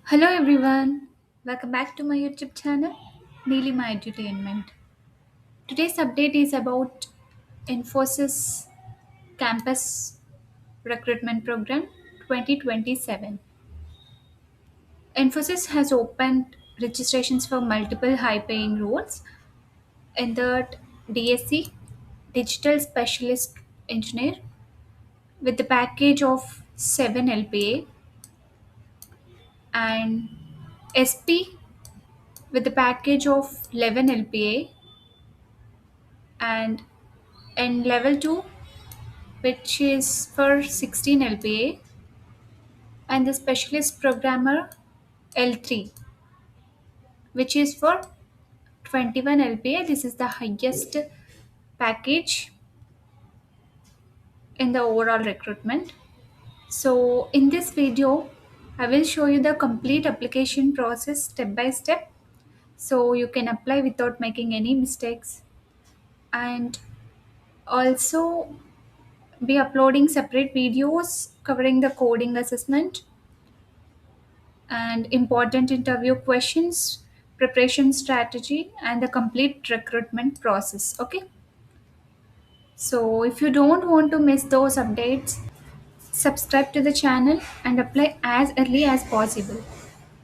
Hello everyone, welcome back to my YouTube channel, Daily My Entertainment. Today's update is about Infosys Campus Recruitment Program 2027. Infosys has opened registrations for multiple high-paying roles in the DSC Digital Specialist Engineer with the package of 7 LPA and SP with the package of 11 LPA and in level 2 which is for 16 lpa and the specialist programmer L3 which is for 21 lpa. This is the highest package in the overall recruitment. So in this video I will show you the complete application process step by step so you can apply without making any mistakes, and also be uploading separate videos covering the coding assessment and important interview questions, preparation strategy, and the complete recruitment process. Okay, so if you don't want to miss those updates, subscribe to the channel and apply as early as possible.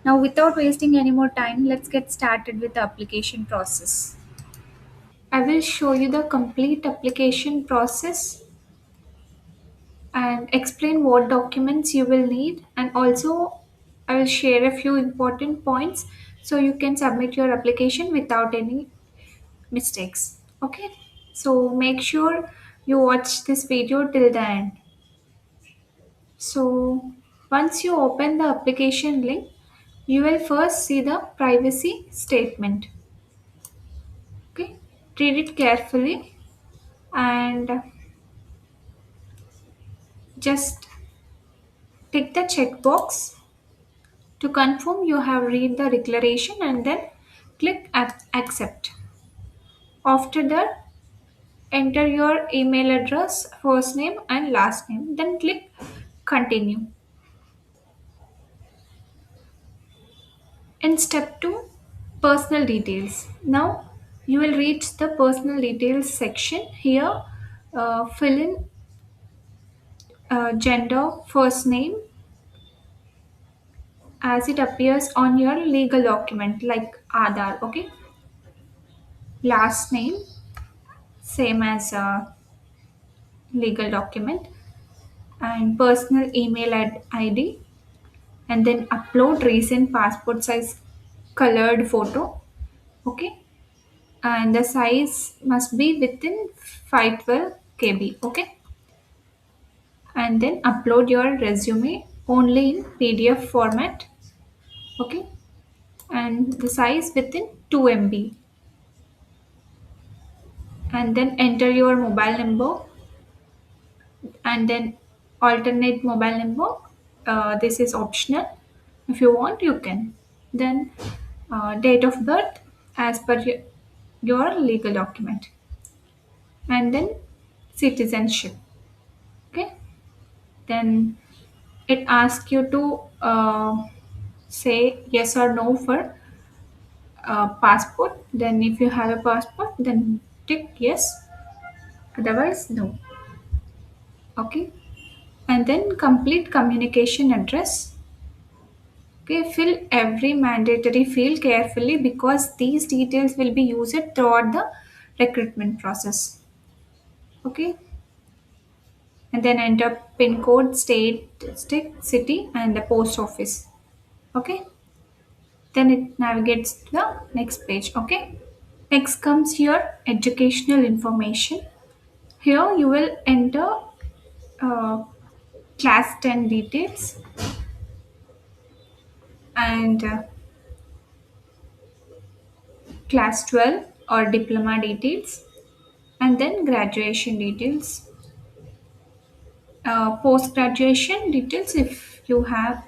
Now, without wasting any more time, let's get started with the application process. I will show you the complete application process and explain what documents you will need, and also I will share a few important points so you can submit your application without any mistakes. Okay, so make sure you watch this video till the end. So once you open the application link, you will first see the privacy statement. Okay, read it carefully and just tick the checkbox to confirm you have read the declaration, and then click accept. After that, enter your email address, first name and last name, then click continue. In step 2, personal details. Now you will reach the personal details section. Here, fill in gender, first name as it appears on your legal document like Aadhaar. Okay, last name same as a legal document, and personal email ID, and then upload recent passport size colored photo. Okay, and the size must be within 512 kb. Okay, and then upload your resume only in PDF format. Okay, and the size within 2 MB, and then enter your mobile number and then alternate mobile number. This is optional. If you want, you can. Then date of birth as per your legal document, and then citizenship. Okay, then it asks you to say yes or no for passport. Then if you have a passport, then tick yes, otherwise no. Okay, and then complete communication address. Okay, fill every mandatory field carefully because these details will be used throughout the recruitment process. Okay, and then enter pin code, state, city, and the post office. Okay, then it navigates to the next page. Okay, next comes your educational information. Here you will enter uh, class 10 details and class 12 or diploma details, and then graduation details, post graduation details if you have,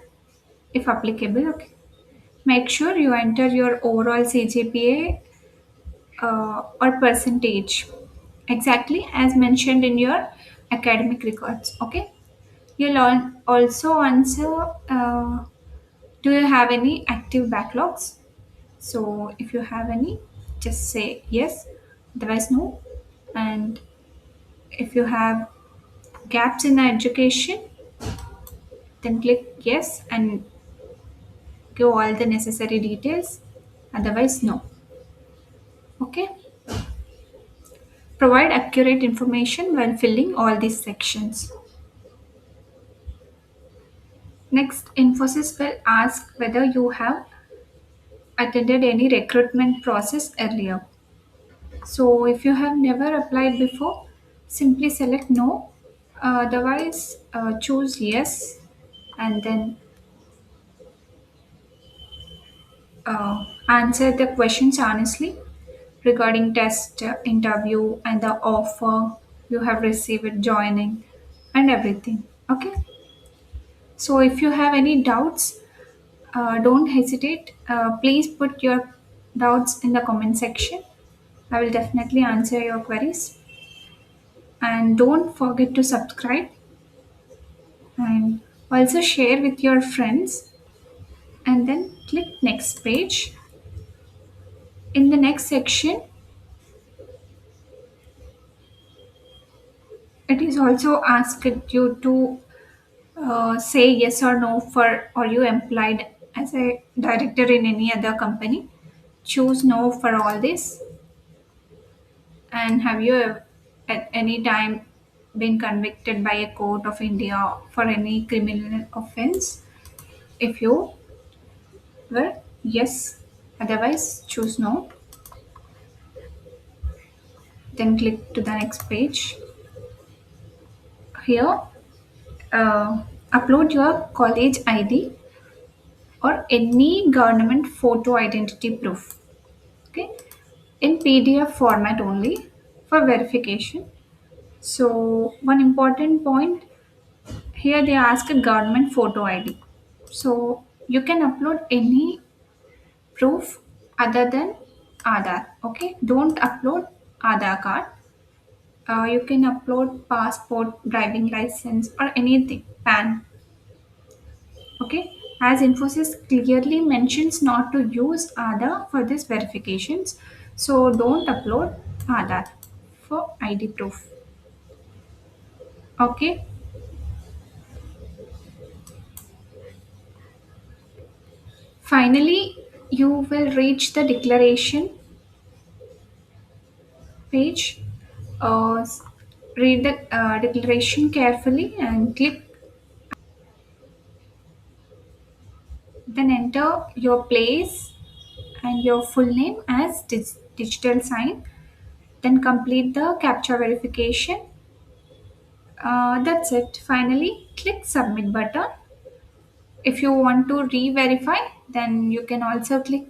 if applicable. Okay, make sure you enter your overall CGPA or percentage exactly as mentioned in your academic records. Okay, you'll also answer Do you have any active backlogs? So if you have any, just say yes, otherwise no. And if you have gaps in the education, then click yes and give all the necessary details, otherwise no. Okay. Provide accurate information while filling all these sections. Next, Infosys will ask whether you have attended any recruitment process earlier. So if you have never applied before, simply select no. Otherwise, choose yes, and then answer the questions honestly regarding test, interview, and the offer you have received joining, and everything. Okay. So if you have any doubts, don't hesitate. Please put your doubts in the comment section. I will definitely answer your queries. And don't forget to subscribe and also share with your friends, and then click next page. In the next section, it is also asked you to say yes or no for are you employed as a director in any other company. Choose no for all this. And have you at any time been convicted by a court of India for any criminal offense? If you were, yes. Otherwise, choose no. Then click to the next page. Here, upload your college ID or any government photo identity proof. Okay, in PDF format only for verification. So one important point here, they ask a government photo ID. So you can upload any proof other than Aadhaar. Okay, don't upload Aadhaar card. You can upload passport, driving license, or anything. PAN. Okay, as Infosys clearly mentions not to use Aadhaar for these verifications, so don't upload Aadhaar for ID proof. Okay, finally, you will reach the declaration page. Read the declaration carefully and click, then enter your place and your full name as digital sign, then complete the captcha verification. That's it. Finally, click submit button. If you want to re-verify, then you can also click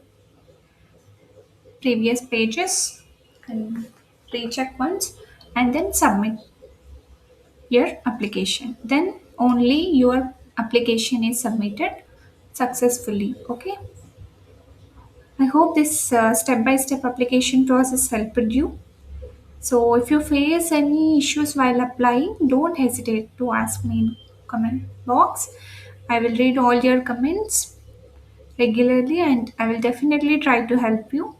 previous pages and recheck once, and then submit your application. Then only your application is submitted successfully. Okay. I hope this step-by-step application process helped you. So if you face any issues while applying, don't hesitate to ask me in comment box. I will read all your comments regularly and I will definitely try to help you.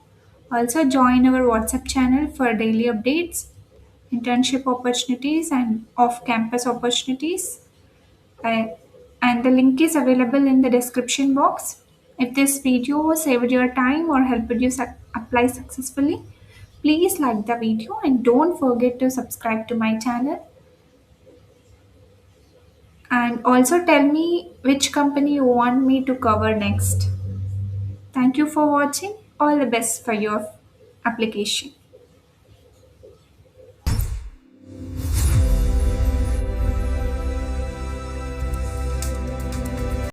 Also join our WhatsApp channel for daily updates, internship opportunities and off-campus opportunities. I, and the link is available in the description box. If this video saved your time or helped you apply successfully, please like the video and don't forget to subscribe to my channel. And also tell me which company you want me to cover next. Thank you for watching. All the best for your application.